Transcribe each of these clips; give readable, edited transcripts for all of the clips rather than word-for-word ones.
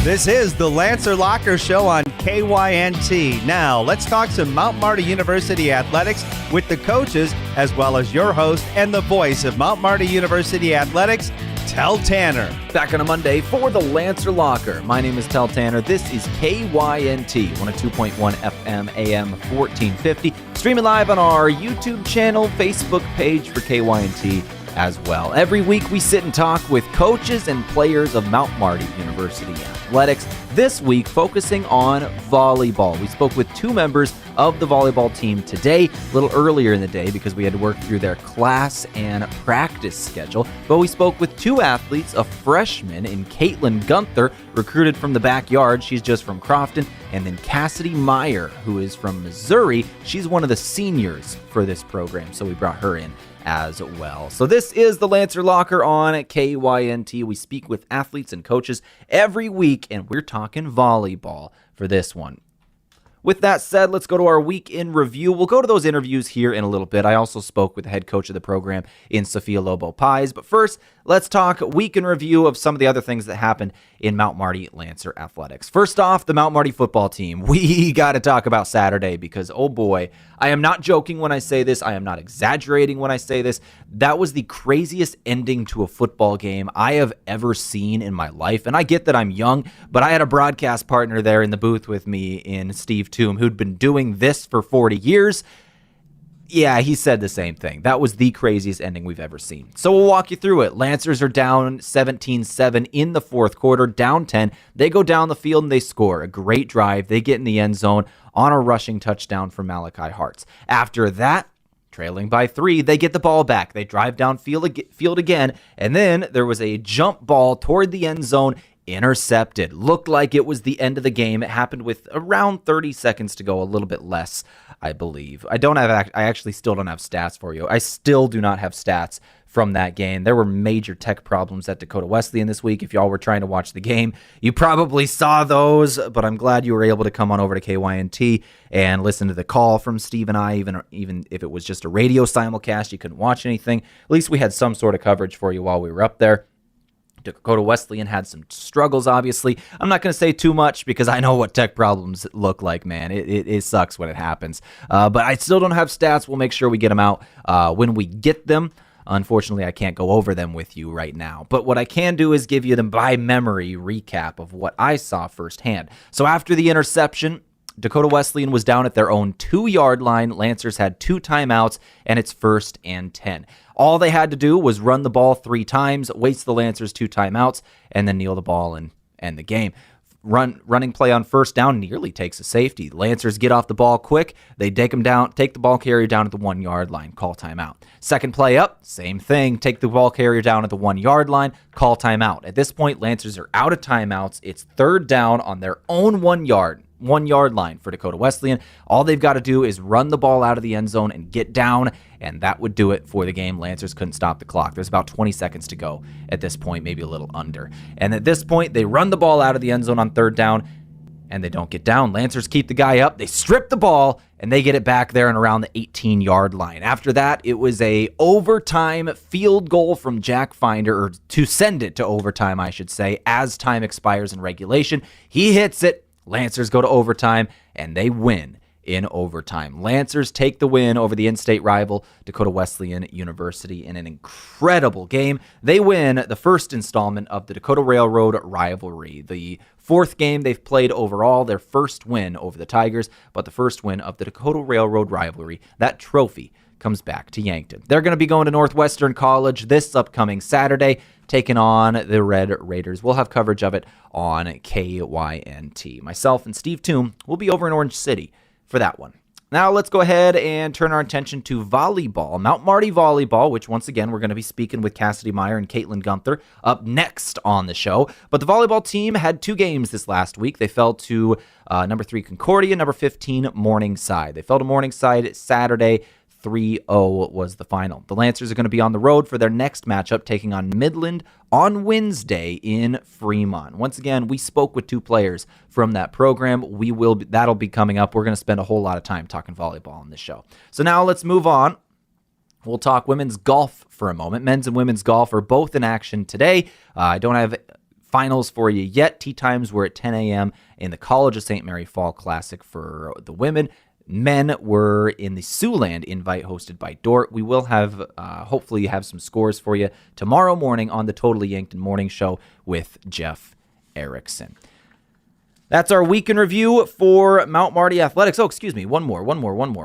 This is the Lancer Locker Show on KYNT. Now, let's talk some Mount Marty University athletics with the coaches, as well as your host and the voice of Mount Marty University athletics, Tel Tanner. Back on a Monday for the Lancer Locker. My name is Tel Tanner. This is KYNT, 102.1 FM, AM 1450. Streaming live on our YouTube channel, Facebook page for KYNT as well. Every week we sit and talk with coaches and players of Mount Marty University athletics. This week focusing on volleyball. We spoke with two members of the volleyball team today, a little earlier in the day because we had to work through their class and practice schedule. But we spoke with two athletes, a freshman in Guenther, recruited from the backyard. She's just from Crofton. And then Kassidy Meyer, who is from Missouri. She's one of the seniors for this program, so we brought her in as well. So this is the Lancer Locker on KYNT. We speak with athletes and coaches every week, and we're talking volleyball for this one. With that said, let's go to our week in review. We'll go to those interviews here in a little bit. I also spoke with the head coach of the program in Sophia, Lobo, Paes. But first, let's talk week in review of some of the other things that happened in Mount Marty Lancer athletics. First off, the Mount Marty football team. We got to talk about Saturday because, oh boy, I am not joking when I say this. I am not exaggerating when I say this. That was the craziest ending to a football game I have ever seen in my life. And I get that I'm young, but I had a broadcast partner there in the booth with me in Steve Toom, who'd been doing this for 40 years. Yeah, he said the same thing. That was the craziest ending we've ever seen. So we'll walk you through it. Lancers are down 17-7 in the fourth quarter, down 10. They go down the field and they score. A great drive. They get in the end zone on a rushing touchdown from Malachi Hartz. After that, trailing by 3, they get the ball back. They drive down field again, and then there was a jump ball toward the end zone, intercepted. Looked like it was the end of the game. It happened with around 30 seconds to go, a little bit less, I believe. I actually still don't have stats for you. I still do not have stats from that game. There were major tech problems at Dakota Wesleyan this week. If y'all were trying to watch the game, you probably saw those, but I'm glad you were able to come on over to KYNT and listen to the call from Steve and I, even if it was just a radio simulcast, you couldn't watch anything. At least we had some sort of coverage for you while we were up there. Dakota Wesleyan had some struggles, obviously. I'm not going to say too much because I know what tech problems look like, man. It sucks when it happens. But I still don't have stats. We'll make sure we get them out when we get them. Unfortunately, I can't go over them with you right now. But what I can do is give you the by memory recap of what I saw firsthand. So after the interception, Dakota Wesleyan was down at their own 2-yard line. Lancers had 2 timeouts, and it's 1st and 10. All they had to do was run the ball 3 times, waste the Lancers 2 timeouts, and then kneel the ball and end the game. Running play on 1st down nearly takes a safety. Lancers get off the ball quick. They take the ball carrier down at the 1-yard line, call timeout. Second play up, same thing. Take the ball carrier down at the 1-yard line, call timeout. At this point, Lancers are out of timeouts. It's 3rd down on their own 1-yard line for Dakota Wesleyan. All they've got to do is run the ball out of the end zone and get down, and that would do it for the game. Lancers couldn't stop the clock. There's about 20 seconds to go at this point, maybe a little under. And at this point, they run the ball out of the end zone on 3rd down, and they don't get down. Lancers keep the guy up. They strip the ball, and they get it back there and around the 18-yard line. After that, it was a overtime field goal from Jack Finder, or to send it to overtime, I should say, as time expires in regulation. He hits it. Lancers go to overtime, and they win in overtime. Lancers take the win over the in-state rival, Dakota Wesleyan University, in an incredible game. They win the first installment of the Dakota Railroad rivalry, the 4th game they've played overall, their first win over the Tigers, but the first win of the Dakota Railroad rivalry. That trophy comes back to Yankton. They're going to be going to Northwestern College this upcoming Saturday, taking on the Red Raiders. We'll have coverage of it on KYNT. Myself and Steve Toom will be over in Orange City for that one. Now let's go ahead and turn our attention to volleyball. Mount Marty Volleyball, which once again we're going to be speaking with Kassidy Meyer and Guenther up next on the show. But the volleyball team had 2 games this last week. They fell to number 3 Concordia, number 15 Morningside. They fell to Morningside Saturday. 3-0 was the final. The Lancers are going to be on the road for their next matchup, taking on Midland on Wednesday in Fremont. Once again, we spoke with 2 players from that program. That'll be coming up. We're going to spend a whole lot of time talking volleyball on this show. So now let's move on. We'll talk women's golf for a moment. Men's and women's golf are both in action today. I don't have finals for you yet. Tee times were at 10 a.m. in the College of St. Mary Fall Classic for the women. Men were in the Siouxland invite hosted by Dort. We will have, hopefully, have some scores for you tomorrow morning on the Totally Yankton Morning Show with Jeff Erickson. That's our week in review for Mount Marty Athletics. Oh, excuse me. One more.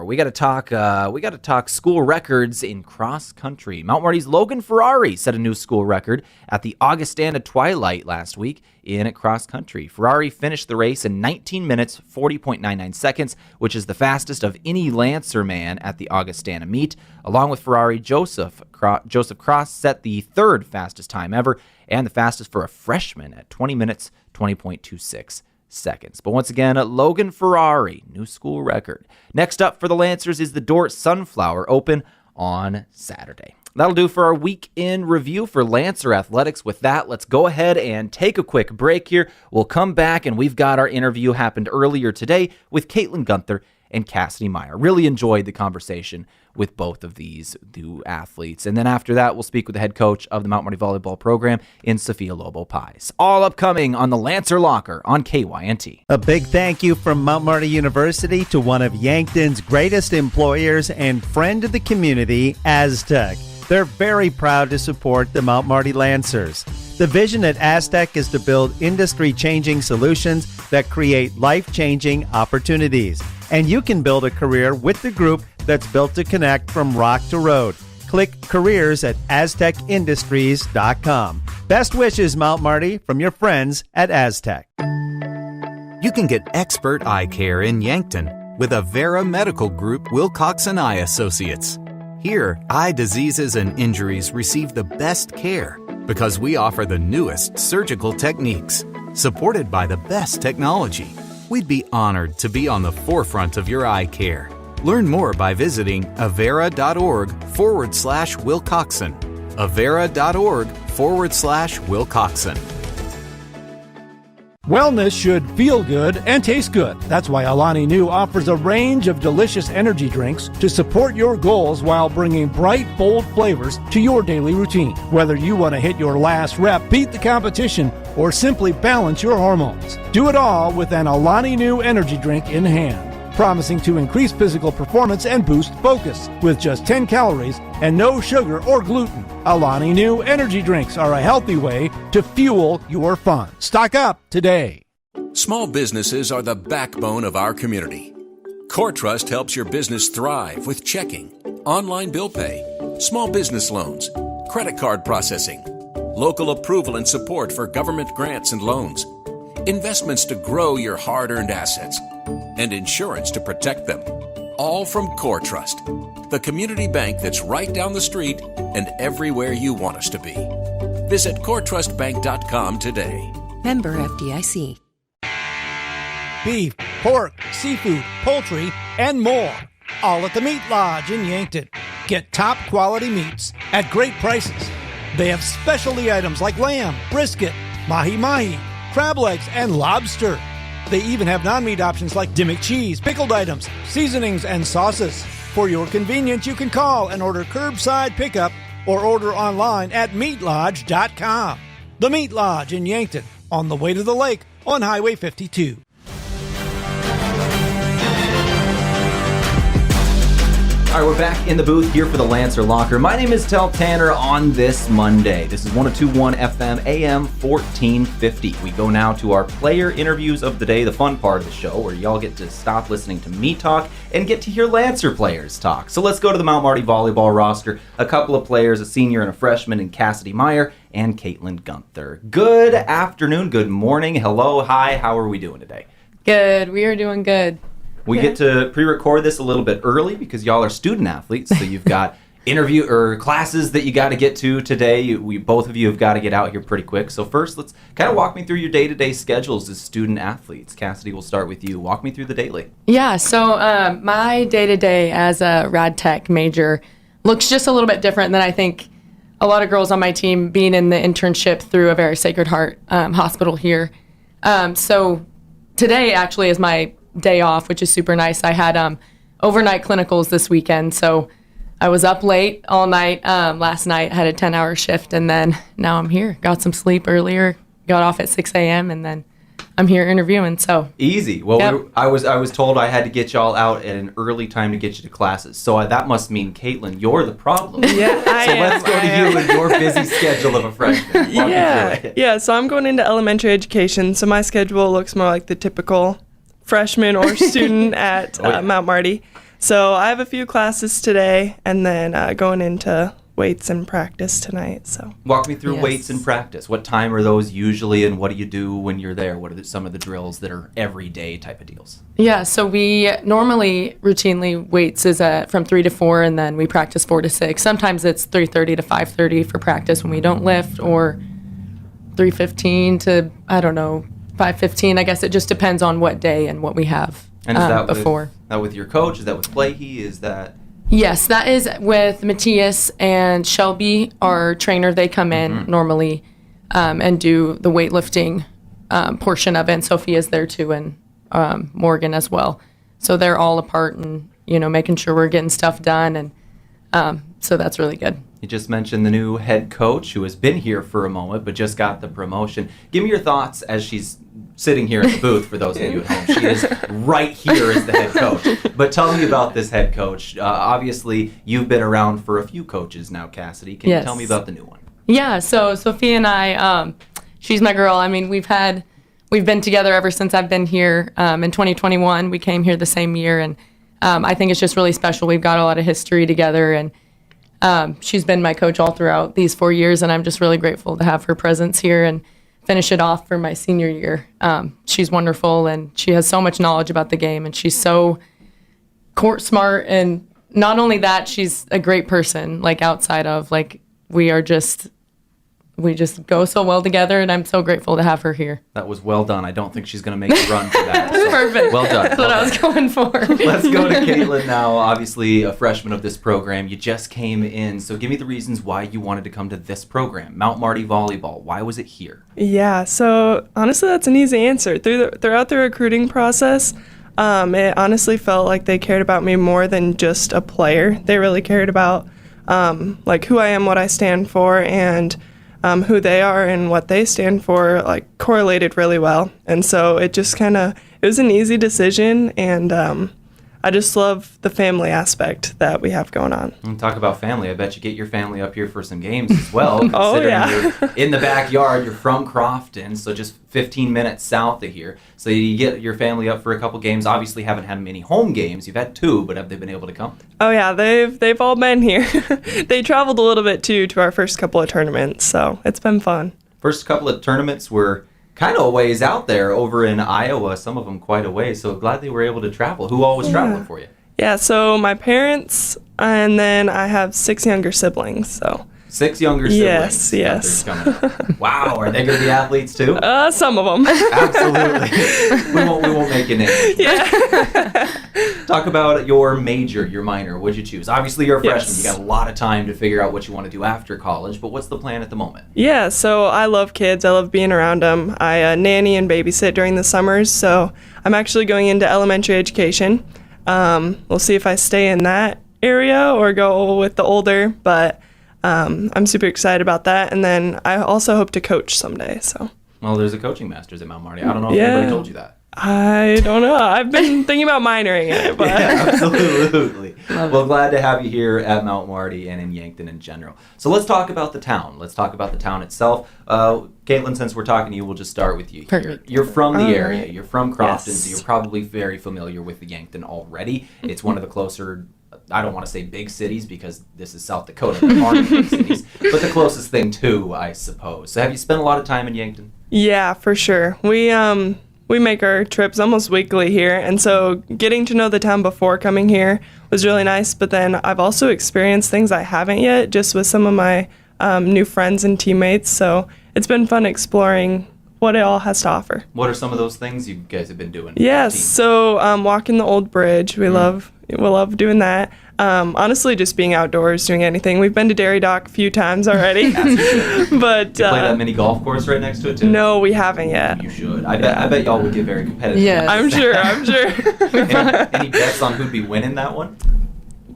We got to talk school records in cross country. Mount Marty's Logan Ferrari set a new school record at the Augustana Twilight last week in cross country. Ferrari finished the race in 19 minutes, 40.99 seconds, which is the fastest of any Lancer man at the Augustana meet. Along with Ferrari, Joseph Cross set the third fastest time ever and the fastest for a freshman at 20 minutes, 20.26 seconds. But once again, Logan Ferrari, new school record. Next up for the Lancers is the Dort Sunflower Open on Saturday. That'll do for our week in review for Lancer Athletics. With that, let's go ahead and take a quick break here. We'll come back, and we've got our interview happened earlier today with Guenther and Kassidy Meyer. Really enjoyed the conversation with both of these two athletes. And then after that, we'll speak with the head coach of the Mount Marty Volleyball program in Sophia, Lobo, Paes. All upcoming on the Lancer Locker on KYNT. A big thank you from Mount Marty University to one of Yankton's greatest employers and friend of the community, Aztec. They're very proud to support the Mount Marty Lancers. The vision at Aztec is to build industry-changing solutions that create life-changing opportunities. And you can build a career with the group that's built to connect from rock to road. Click careers at aztecindustries.com. Best wishes, Mount Marty, from your friends at Aztec. You can get expert eye care in Yankton with Avera Medical Group Wilcox & Eye Associates. Here, eye diseases and injuries receive the best care because we offer the newest surgical techniques, supported by the best technology. We'd be honored to be on the forefront of your eye care. Learn more by visiting avera.org/Wilcoxon. avera.org/Wilcoxon. Wellness should feel good and taste good. That's why Alani Nu offers a range of delicious energy drinks to support your goals while bringing bright, bold flavors to your daily routine. Whether you want to hit your last rep, beat the competition, or simply balance your hormones, do it all with an Alani Nu energy drink in hand. Promising to increase physical performance and boost focus with just 10 calories and no sugar or gluten. Alani Nu energy drinks are a healthy way to fuel your fun. Stock up today. Small businesses are the backbone of our community. CoreTrust helps your business thrive with checking, online bill pay, small business loans, credit card processing, local approval and support for government grants and loans, investments to grow your hard-earned assets, and insurance to protect them. All from CoreTrust, the community bank that's right down the street and everywhere you want us to be. Visit CoreTrustBank.com today. Member FDIC. Beef, pork, seafood, poultry, and more. All at the Meat Lodge in Yankton. Get top quality meats at great prices. They have specialty items like lamb, brisket, mahi-mahi, crab legs, and lobster. They even have non-meat options like Dimmick cheese, pickled items, seasonings, and sauces. For your convenience, you can call and order curbside pickup or order online at meatlodge.com. The Meat Lodge in Yankton, on the way to the lake on Highway 52. All right, we're back in the booth here for the Lancer Locker. My name is Tel Tanner on this Monday. This is 102.1 FM, AM 1450. We go now to our player interviews of the day, the fun part of the show, where y'all get to stop listening to me talk and get to hear Lancer players talk. So let's go to the Mount Marty volleyball roster. A couple of players, a senior and a freshman in Kassidy Meyer and Guenther. Good afternoon, good morning, hello, hi, how are we doing today? Good, we are doing good. We get to pre-record this a little bit early because y'all are student athletes, so you've got interview or classes that you got to get to today. Both of you have got to get out here pretty quick. So first, let's kind of walk me through your day-to-day schedules as student athletes. Kassidy, we'll start with you. Walk me through the daily. Yeah, so my day-to-day as a rad tech major looks just a little bit different than I think a lot of girls on my team being in the internship through a very Sacred Heart hospital here. So today actually is my day off, which is super nice. I had overnight clinicals this weekend, so I was up late all night last night, had a 10-hour shift, and then now I'm here. Got some sleep earlier, got off at 6 a.m. and then I'm here interviewing. So easy. Well, yep. I was told I had to get y'all out at an early time to get you to classes. So that must mean, Caitlin, you're the problem. Yeah, let's go to you and your busy schedule of a freshman. Yeah. So I'm going into elementary education. So my schedule looks more like the typical freshman or student at Mount Marty. So I have a few classes today, and then going into weights and practice tonight. So walk me through Yes. weights and practice. What time are those usually, and what do you do when you're there? What are some of the drills that are everyday type of deals? Yeah, so we normally routinely weights is from 3 to 4, and then we practice 4 to 6. Sometimes it's 3:30 to 5:30 for practice when we don't lift, or 3:15 to 5:15. I guess it just depends on what day and what we have. And is that before? with your coach? Is that with Plahy? Is that? Yes, that is with Matthias and Shelby, our trainer. They come in normally and do the weightlifting portion of it. And Sophia's there too, and Morgan as well. So they're all a part and, making sure we're getting stuff done. And so that's really good. You just mentioned the new head coach who has been here for a moment but just got the promotion. Give me your thoughts as she's sitting here in the booth for those of you at home. She is right here as the head coach. But tell me about this head coach. Obviously, you've been around for a few coaches now, Kassidy. Can you tell me about the new one? Yeah, so Sophia and I, she's my girl. I mean, we've been together ever since I've been here. In 2021, we came here the same year, and I think it's just really special. We've got a lot of history together, and she's been my coach all throughout these 4 years, and I'm just really grateful to have her presence here and finish it off for my senior year. She's wonderful, and she has so much knowledge about the game, and she's so court smart, and not only that, she's a great person, outside of, we just go so well together, and I'm so grateful to have her here. That was well done. I don't think she's going to make a run for that. So Perfect. Well done. That's what I was going for. Let's go to Caitlin now, obviously a freshman of this program. You just came in, so give me the reasons why you wanted to come to this program, Mount Marty Volleyball. Why was it here? Yeah, so honestly, that's an easy answer. Throughout the recruiting process, it honestly felt like they cared about me more than just a player. They really cared about who I am, what I stand for, and who they are and what they stand for, correlated really well. And so it just it was an easy decision, and I just love the family aspect that we have going on. And talk about family. I bet you get your family up here for some games as well. Oh, yeah. You're in the backyard. You're from Crofton, so just 15 minutes south of here. So you get your family up for a couple games. Obviously haven't had many home games. You've had 2, but have they been able to come? Oh, yeah, they've all been here. They traveled a little bit, too, to our first couple of tournaments, so it's been fun. First couple of tournaments were kind of a ways out there over in Iowa, some of them quite a ways, so glad they were able to travel. Who all was traveling for you? Yeah, so my parents, and then I have 6 younger siblings, so. 6 younger siblings. Yes. Wow, are they going to be athletes too? Some of them. Absolutely. We won't make a name. Yeah. Talk about your major, your minor. What'd you choose? Obviously, you're a freshman. Yes. You got a lot of time to figure out what you want to do after college, but what's the plan at the moment? Yeah, so I love kids. I love being around them. I nanny and babysit during the summers, so I'm actually going into elementary education. We'll see if I stay in that area or go with the older, but I'm super excited about that. And then I also hope to coach someday. So. Well, there's a coaching master's at Mount Marty. I don't know if anybody told you that. I don't know. I've been thinking about minoring in it, but yeah, absolutely. Well, glad to have you here at Mount Marty and in Yankton in general. So let's talk about the town. Let's talk about the town itself. Caitlin, since we're talking to you, we'll just start with you. Perfect. You're from the area. You're from Crofton, Yes. so you're probably very familiar with the Yankton already. It's one of the closer, I don't want to say big cities because this is South Dakota, there aren't big cities, but the closest thing to, I suppose. So have you spent a lot of time in Yankton? Yeah, for sure. We make our trips almost weekly here, and so getting to know the town before coming here was really nice, but then I've also experienced things I haven't yet just with some of my new friends and teammates, so it's been fun exploring what it all has to offer. What are some of those things you guys have been doing? Yes, so walking the old bridge, we love doing that. Honestly, just being outdoors, doing anything. We've been to Dairy Dock a few times already. But you play that mini golf course right next to it too? No, we haven't yet. You should. I bet y'all would get very competitive. Yes. I'm sure. Any bets on who'd be winning that one?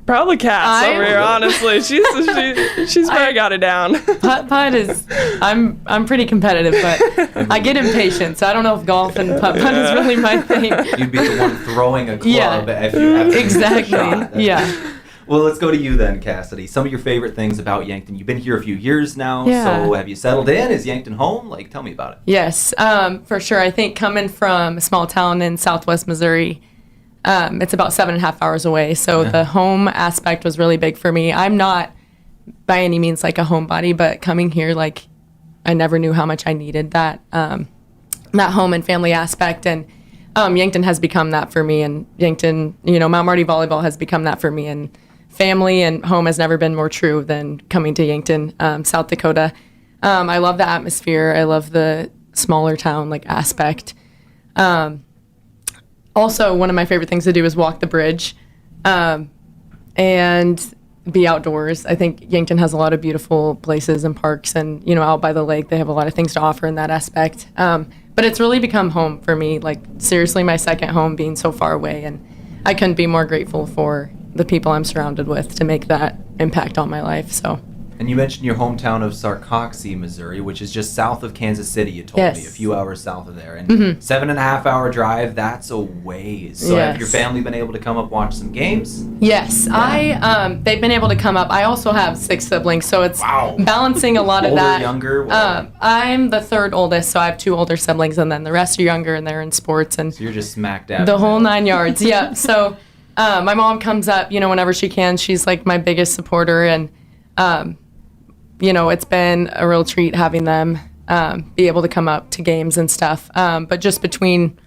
Probably Cass over here, honestly. She's probably got it down. Putt is, I'm pretty competitive, but I get impatient, so I don't know if golf and putt is really my thing. You'd be the one throwing a club if you have to exactly. Yeah. Well, let's go to you then, Kassidy. Some of your favorite things about Yankton. You've been here a few years now, so have you settled in? Is Yankton home? Like, tell me about it. Yes, for sure. I think coming from a small town in southwest Missouri, it's about 7.5 hours away, so the home aspect was really big for me. I'm not by any means like a homebody, but coming here, like, I never knew how much I needed that home and family aspect, and Yankton has become that for me, and Yankton, Mount Marty Volleyball has become that for me, and family and home has never been more true than coming to Yankton, South Dakota. I love the atmosphere. I love the smaller town aspect. Also, one of my favorite things to do is walk the bridge and be outdoors. I think Yankton has a lot of beautiful places and parks, and out by the lake they have a lot of things to offer in that aspect. But it's really become home for me, seriously my second home, being so far away, and I couldn't be more grateful for the people I'm surrounded with to make that impact on my life. So. And you mentioned your hometown of Sarcoxie, Missouri, which is just south of Kansas City, you told me, a few hours south of there. And 7.5 hour drive, that's a ways. So have your family been able to come up watch some games? Yes, they've been able to come up. I also have 6 siblings, so it's balancing a lot of that. Older, younger? I'm the third oldest, so I have 2 older siblings, and then the rest are younger, and they're in sports. And so you're just smack dab. The whole 9 yards, yeah. So my mom comes up, whenever she can. She's my biggest supporter, and it's been a real treat having them be able to come up to games and stuff. But just between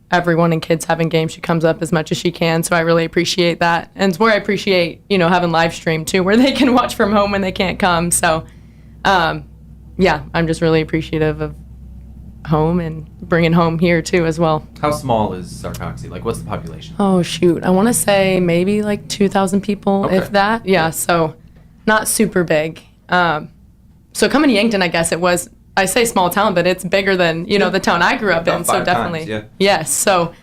everyone and kids having games, she comes up as much as she can. So I really appreciate that. And it's where I appreciate, having live stream too, where they can watch from home when they can't come. So, I'm just really appreciative of home and bringing home here too as well. How small is Sarcoxie? What's the population? Oh, shoot. I want to say maybe 2,000 people, if that. Yeah, so not super big. So coming to Yankton, I guess it was, I say small town, but it's bigger than, the town I grew up in. So definitely. Times, Yes. So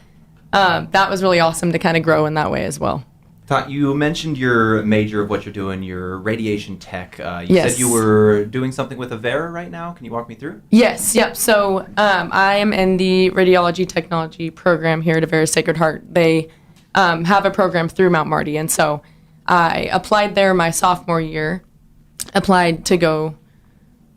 that was really awesome to kind of grow in that way as well. You mentioned your major of what you're doing, your radiation tech. You said you were doing something with Avera right now. Can you walk me through? Yes. Yep. So I am in the radiology technology program here at Avera Sacred Heart. They have a program through Mount Marty. And so I applied there my sophomore year, applied to go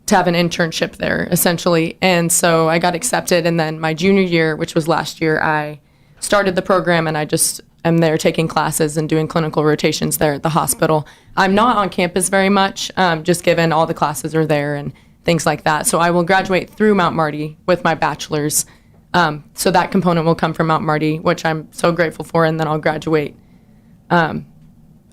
to have an internship there, essentially. And so I got accepted. And then my junior year, which was last year, I started the program, and I just am there taking classes and doing clinical rotations there at the hospital. I'm not on campus very much, just given all the classes are there and things like that. So I will graduate through Mount Marty with my bachelor's. So that component will come from Mount Marty, which I'm so grateful for. And then I'll graduate at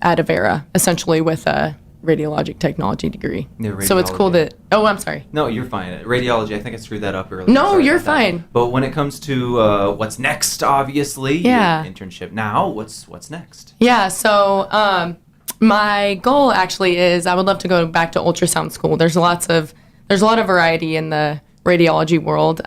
Avera, essentially with a radiologic technology degree. So it's cool that, I'm sorry. No, you're fine. Radiology, I think I screwed that up earlier. No, you're fine. But when it comes to what's next, obviously, your internship now, what's next? Yeah, so my goal actually is I would love to go back to ultrasound school. There's a lot of variety in the radiology world.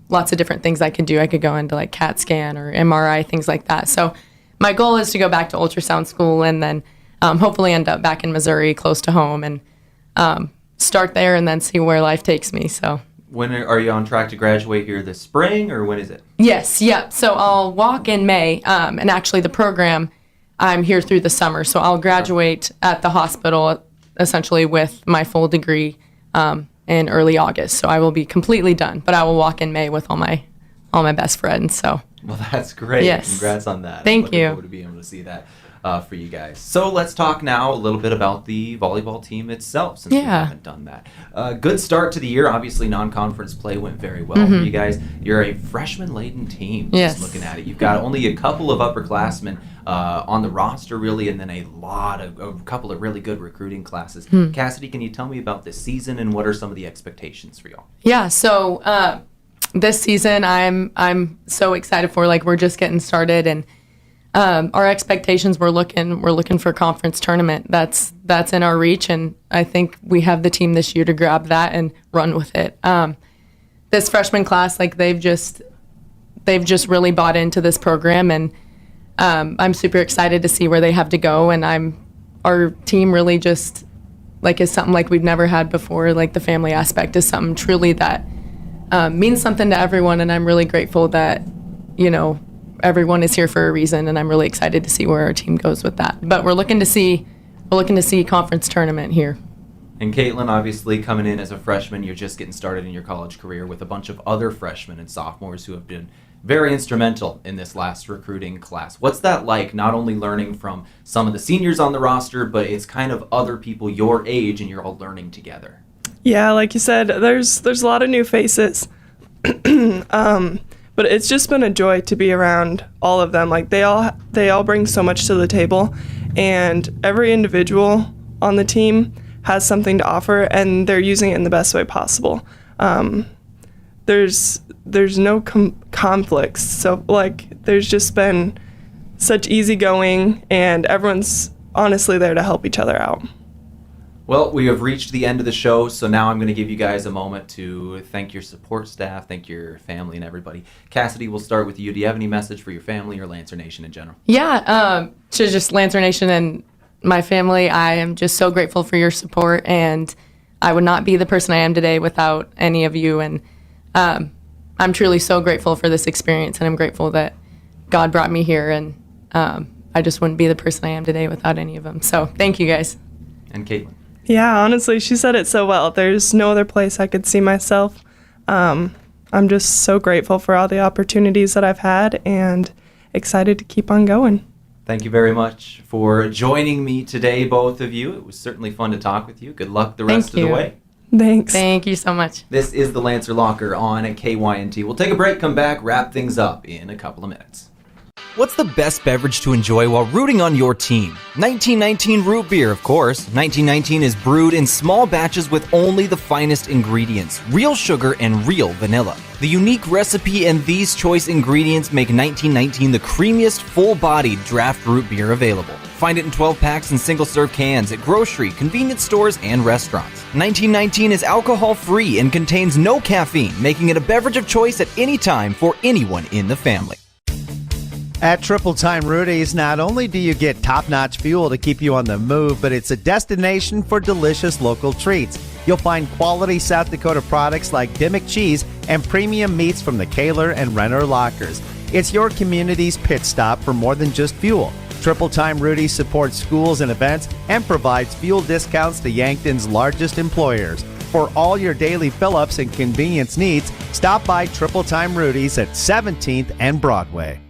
Lots of different things I could do. I could go into CAT scan or MRI, things like that. So my goal is to go back to ultrasound school and then hopefully end up back in Missouri, close to home, and start there and then see where life takes me. So, when are you on track to graduate here this spring, or when is it? Yes, yep. So I'll walk in May, and actually the program, I'm here through the summer. So I'll graduate at the hospital essentially with my full degree in early August. So I will be completely done, but I will walk in May with all my best friends. So. Well, that's great. Yes. Congrats on that. Thank you. Looking forward to being able to see that. For you guys. So let's talk now a little bit about the volleyball team itself, since we haven't done that. Good start to the year. Obviously, non-conference play went very well for you guys. You're a freshman-laden team, just looking at it. You've got only a couple of upperclassmen on the roster, really, and then a couple of really good recruiting classes. Kassidy, can you tell me about this season and what are some of the expectations for y'all? Yeah, so this season I'm so excited for. We're just getting started, and our expectations, we're looking for a conference tournament. That's in our reach, and I think we have the team this year to grab that and run with it. This freshman class, they've just really bought into this program, and I'm super excited to see where they have to go, and our team really just is something like we've never had before. Like the family aspect is something truly that means something to everyone, and I'm really grateful that everyone is here for a reason, and I'm really excited to see where our team goes with that. But we're looking to see conference tournament here. And Caitlin, obviously coming in as a freshman, you're just getting started in your college career with a bunch of other freshmen and sophomores who have been very instrumental in this last recruiting class. What's that like, not only learning from some of the seniors on the roster, but it's kind of other people your age and you're all learning together? Yeah, like you said, there's a lot of new faces. But it's just been a joy to be around all of them. Like they all bring so much to the table, and every individual on the team has something to offer, and they're using it in the best way possible. There's no conflicts, so there's just been such easygoing, and everyone's honestly there to help each other out. Well, we have reached the end of the show, so now I'm going to give you guys a moment to thank your support staff, thank your family and everybody. Kassidy, we'll start with you. Do you have any message for your family or Lancer Nation in general? Yeah, to just Lancer Nation and my family, I am just so grateful for your support, and I would not be the person I am today without any of you, and I'm truly so grateful for this experience, and I'm grateful that God brought me here, and I just wouldn't be the person I am today without any of them. So thank you guys. And Caitlin? Yeah, honestly, she said it so well. There's no other place I could see myself. I'm just so grateful for all the opportunities that I've had and excited to keep on going. Thank you very much for joining me today, both of you. It was certainly fun to talk with you. Good luck the rest of the way. Thanks. Thank you so much. This is the Lancer Locker on KYNT. We'll take a break, come back, wrap things up in a couple of minutes. What's the best beverage to enjoy while rooting on your team? 1919 root beer, of course. 1919 is brewed in small batches with only the finest ingredients, real sugar and real vanilla. The unique recipe and these choice ingredients make 1919 the creamiest, full-bodied draft root beer available. Find it in 12-packs and single-serve cans at grocery, convenience stores, and restaurants. 1919 is alcohol-free and contains no caffeine, making it a beverage of choice at any time for anyone in the family. At Triple Time Rudy's, not only do you get top-notch fuel to keep you on the move, but it's a destination for delicious local treats. You'll find quality South Dakota products like Dimmock cheese and premium meats from the Kaler and Renner lockers. It's your community's pit stop for more than just fuel. Triple Time Rudy's supports schools and events and provides fuel discounts to Yankton's largest employers. For all your daily fill-ups and convenience needs, stop by Triple Time Rudy's at 17th and Broadway.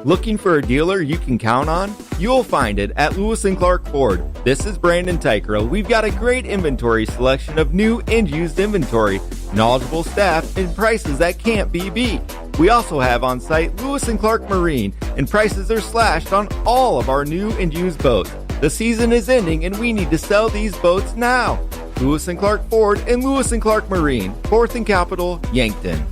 Looking for a dealer you can count on? You'll find it at Lewis & Clark Ford. This is Brandon Tykerl. We've got a great inventory selection of new and used inventory, knowledgeable staff, and prices that can't be beat. We also have on site Lewis & Clark Marine, and prices are slashed on all of our new and used boats. The season is ending and we need to sell these boats now. Lewis & Clark Ford and Lewis & Clark Marine, 4th and Capitol, Yankton.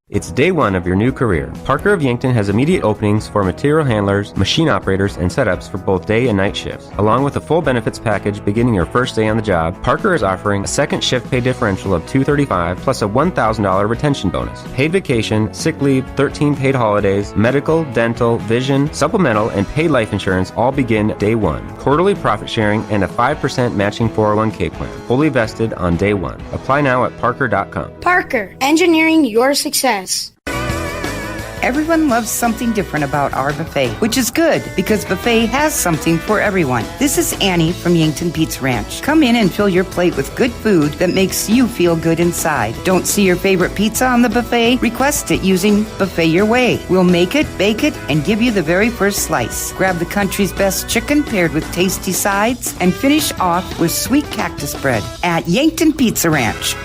It's day one of your new career. Parker of Yankton has immediate openings for material handlers, machine operators, and setups for both day and night shifts. Along with a full benefits package beginning your first day on the job, Parker is offering a second shift pay differential of $235 plus a $1,000 retention bonus. Paid vacation, sick leave, 13 paid holidays, medical, dental, vision, supplemental, and paid life insurance all begin day one. Quarterly profit sharing and a 5% matching 401k plan, fully vested on day one. Apply now at parker.com. Parker, engineering your success. Everyone loves something different about our buffet, which is good because buffet has something for everyone. This is Annie from Yankton Pizza Ranch. Come in and fill your plate with good food that makes you feel good inside. Don't see your favorite pizza on the buffet? Request it using Buffet Your Way. We'll make it, bake it, and give you the very first slice. Grab the country's best chicken paired with tasty sides and finish off with sweet cactus bread at Yankton Pizza Ranch.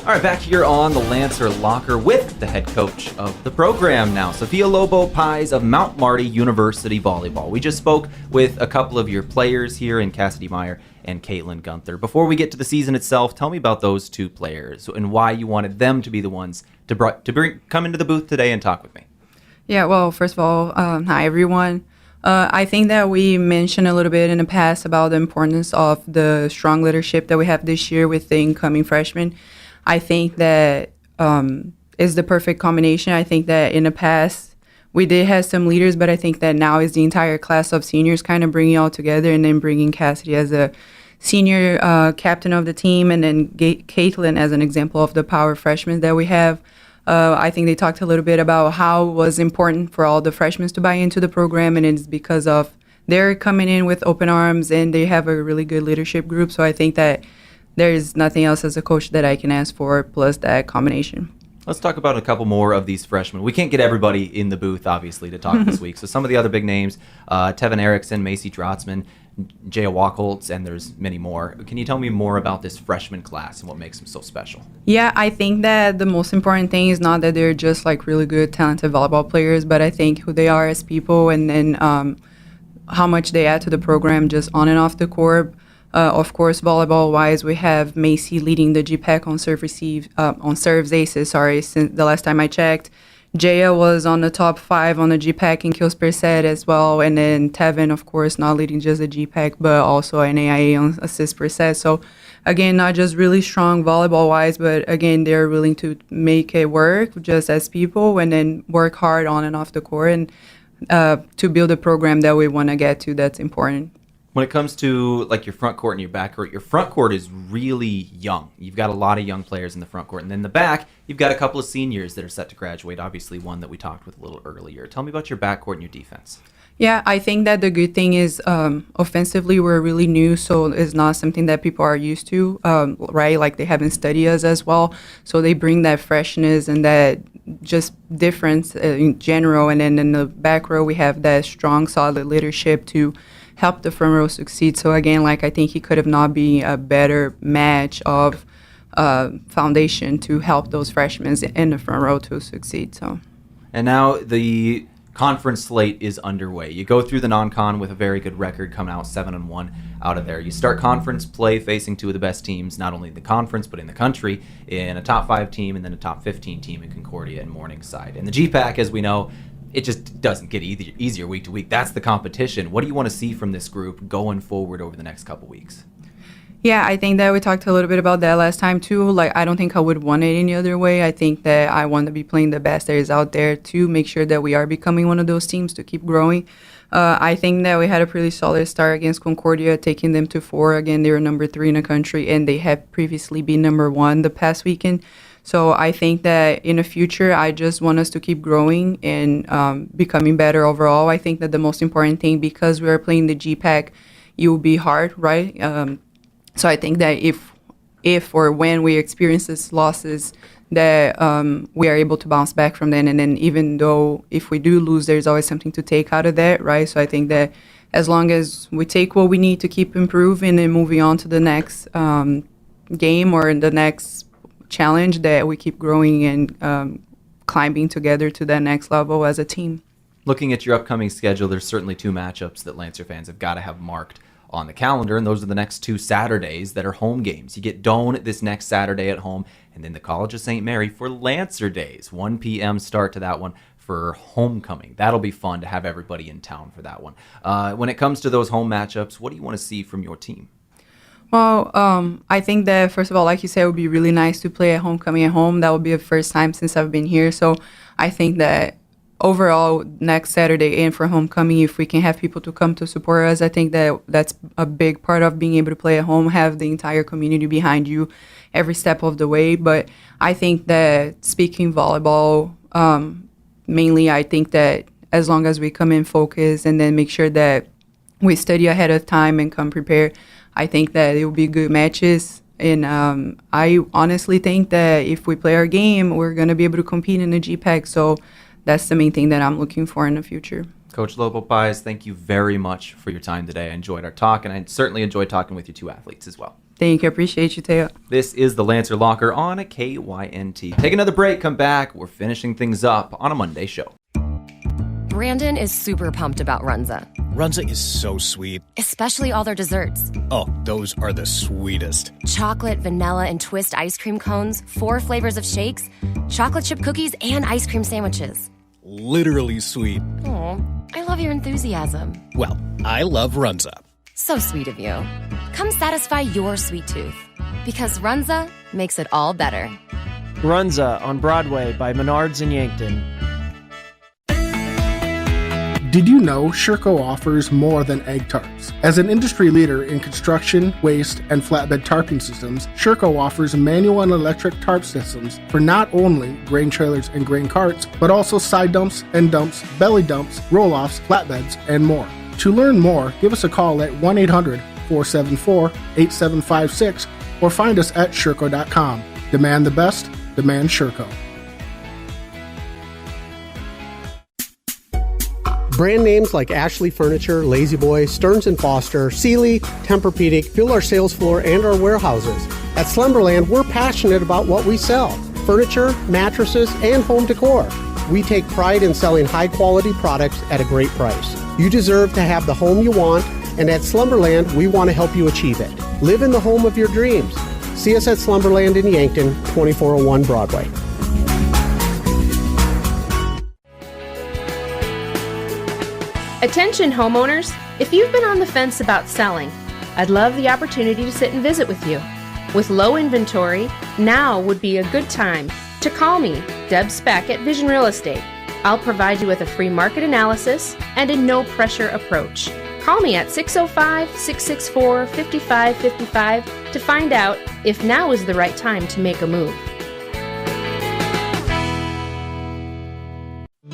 All right, back here on the Lancer Locker with the head coach of the program now, Sophia Lobo, Paes of Mount Marty University Volleyball. We just spoke with a couple of your players here in Kassidy, Meyer and Caitlin Guenther. Before we get to the season itself, tell me about those two players and why you wanted them to be the ones to come into the booth today and talk with me. Yeah, well, first of all, hi, everyone. I think that we mentioned a little bit in the past about the importance of the strong leadership that we have this year with the incoming freshmen. I think that is the perfect combination. I think that in the past we did have some leaders, but I think that now is the entire class of seniors kind of bringing it all together, and then bringing Kassidy as a senior captain of the team, and then Caitlin as an example of the power freshmen that we have. I think they talked a little bit about how it was important for all the freshmen to buy into the program, and it's because of they're coming in with open arms and they have a really good leadership group. So I think that there's nothing else as a coach that I can ask for plus that combination. Let's talk about a couple more of these freshmen. We can't get everybody in the booth, obviously, to talk this week. So some of the other big names, Tevin Erickson, Macy Drotzman, Jaya Wachholtz, and there's many more. Can you tell me more about this freshman class and what makes them so special? Yeah, I think that the most important thing is not that they're just like really good, talented volleyball players, but I think who they are as people, and then how much they add to the program just on and off the court. Of course, volleyball-wise, we have Macy leading the GPAC on serves aces, since the last time I checked. Jaya was on the top 5 on the GPAC in kills per set as well, and then Tevin, of course, not leading just the GPAC, but also an AIA on assists per set. So, again, not just really strong volleyball-wise, but, again, they're willing to make it work just as people, and then work hard on and off the court, and to build a program that we want to get to that's important. When it comes to like your front court and your back court, your front court is really young. You've got a lot of young players in the front court. And then the back, you've got a couple of seniors that are set to graduate, obviously one that we talked with a little earlier. Tell me about your back court and your defense. Yeah, I think that the good thing is offensively we're really new, so it's not something that people are used to, right? Like they haven't studied us as well. So they bring that freshness and that just difference in general. And then in the back row, we have that strong, solid leadership to help the front row succeed. So again, like I think he could have not been a better match of foundation to help those freshmen in the front row to succeed. So, and now the conference slate is underway. You go through the non-con with a very good record, coming out 7-1 out of there. You start conference play facing two of the best teams, not only in the conference but in the country, in a top 5 team and then a top 15 team in Concordia and Morningside. And the GPAC, as we know, it just doesn't get easier week to week. That's the competition. What do you want to see from this group going forward over the next couple weeks? Yeah, I think that we talked a little bit about that last time too. Like, I don't think I would want it any other way. I think that I want to be playing the best that is out there to make sure that we are becoming one of those teams to keep growing. I think that we had a pretty solid start against Concordia, taking them to 4. Again, they were number 3 in the country, and they had previously been number 1 the past weekend. So I think that in the future, I just want us to keep growing and becoming better overall. I think that the most important thing, because we are playing the GPAC, it will be hard, right? So I think that if or when we experience these losses, that we are able to bounce back from them. And then even though if we do lose, there's always something to take out of that, right? So I think that as long as we take what we need to keep improving and moving on to the next game or in the next challenge, that we keep growing and climbing together to that next level as a team. Looking at your upcoming schedule, there's certainly 2 matchups that Lancer fans have got to have marked on the calendar, and those are the next 2 Saturdays that are home games. You get Doane this next Saturday at home, and then the College of St. Mary for Lancer Days. 1 p.m. start to that one for homecoming. That'll be fun to have everybody in town for that one. When it comes to those home matchups, what do you want to see from your team? Well, I think that, first of all, like you said, it would be really nice to play at homecoming at home. That would be the first time since I've been here. So I think that overall, next Saturday and for homecoming, if we can have people to come to support us, I think that that's a big part of being able to play at home, have the entire community behind you every step of the way. But I think that speaking volleyball, mainly I think that as long as we come in focused and then make sure that we study ahead of time and come prepared, I think that it will be good matches. And I honestly think that if we play our game, we're going to be able to compete in the GPAC. So that's the main thing that I'm looking for in the future. Coach Lobo, Paes, thank you very much for your time today. I enjoyed our talk, and I certainly enjoyed talking with your 2 athletes as well. Thank you. I appreciate you, Teo. This is the Lancer Locker on a KYNT. Take another break, come back. We're finishing things up on a Monday show. Brandon is super pumped about Runza. Runza is so sweet. Especially all their desserts. Oh, those are the sweetest. Chocolate, vanilla, and twist ice cream cones, 4 flavors of shakes, chocolate chip cookies, and ice cream sandwiches. Literally sweet. Aw, Oh, I love your enthusiasm. Well, I love Runza. So sweet of you. Come satisfy your sweet tooth. Because Runza makes it all better. Runza on Broadway by Menards in Yankton. Did you know Sherco offers more than egg tarps? As an industry leader in construction, waste, and flatbed tarping systems, Sherco offers manual and electric tarp systems for not only grain trailers and grain carts, but also side dumps, end dumps, belly dumps, roll-offs, flatbeds, and more. To learn more, give us a call at 1-800-474-8756 or find us at Sherco.com. Demand the best, demand Sherco. Brand names like Ashley Furniture, Lazy Boy, Stearns & Foster, Sealy, Tempur-Pedic fill our sales floor and our warehouses. At Slumberland, we're passionate about what we sell: furniture, mattresses, and home decor. We take pride in selling high-quality products at a great price. You deserve to have the home you want, and at Slumberland, we want to help you achieve it. Live in the home of your dreams. See us at Slumberland in Yankton, 2401 Broadway. Attention homeowners, if you've been on the fence about selling, I'd love the opportunity to sit and visit with you. With low inventory, now would be a good time to call me, Deb Speck at Vision Real Estate. I'll provide you with a free market analysis and a no-pressure approach. Call me at 605-664-5555 to find out if now is the right time to make a move.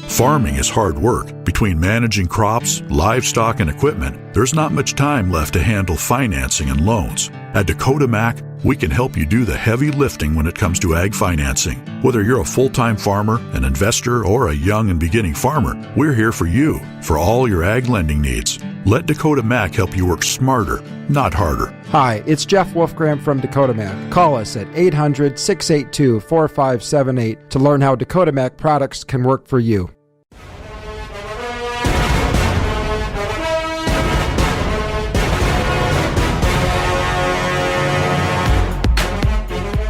Farming is hard work. Between managing crops, livestock, and equipment, there's not much time left to handle financing and loans. At Dakota Mac, we can help you do the heavy lifting when it comes to ag financing. Whether you're a full-time farmer, an investor, or a young and beginning farmer, we're here for you for all your ag lending needs. Let Dakota Mac help you work smarter, not harder. Hi, it's Jeff Wolfgram from Dakota Mac. Call us at 800-682-4578 to learn how Dakota Mac products can work for you.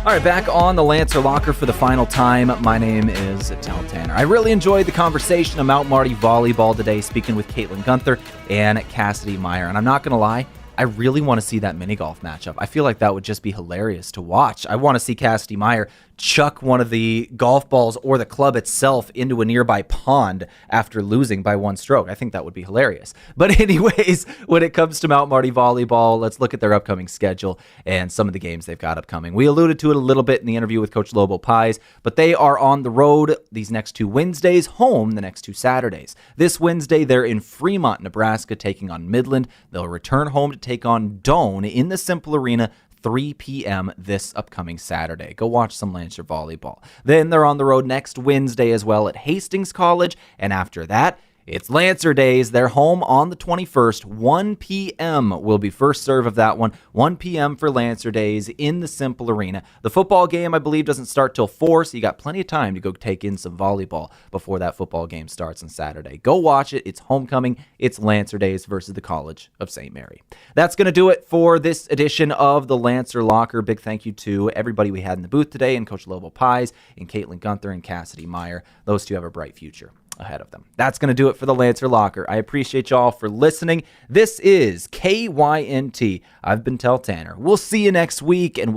All right, back on the Lancer Locker for the final time. My name is Tal Tanner. I really enjoyed the conversation of Mount Marty Volleyball today, speaking with Guenther and Kassidy Meyer. And I'm not going to lie, I really want to see that mini golf matchup. I feel like that would just be hilarious to watch. I want to see Kassidy Meyer chuck one of the golf balls or the club itself into a nearby pond after losing by one stroke. I think that would be hilarious. But anyways, when it comes to Mount Marty Volleyball, let's look at their upcoming schedule and some of the games they've got upcoming. We alluded to it a little bit in the interview with Coach Lobo Paes, but they are on the road these next 2 Wednesdays, home the next 2 Saturdays. This Wednesday, they're in Fremont, Nebraska, taking on Midland. They'll return home to take on Doane in the Simple Arena 3 p.m. this upcoming Saturday. Go watch some Lancer volleyball. Then they're on the road next Wednesday as well at Hastings College, and after that, it's Lancer Days. They're home on the 21st. 1 p.m. will be first serve of that one. 1 p.m. for Lancer Days in the Simple Arena. The football game, I believe, doesn't start till 4, so you got plenty of time to go take in some volleyball before that football game starts on Saturday. Go watch it. It's homecoming. It's Lancer Days versus the College of St. Mary. That's going to do it for this edition of the Lancer Locker. Big thank you to everybody we had in the booth today, and Coach Lobo Paes, and Guenther, and Kassidy Meyer. Those two have a bright future ahead of them. That's going to do it for the Lancer Locker. I appreciate y'all for listening. This is KYNT. I've been Tel Tanner. We'll see you next week, and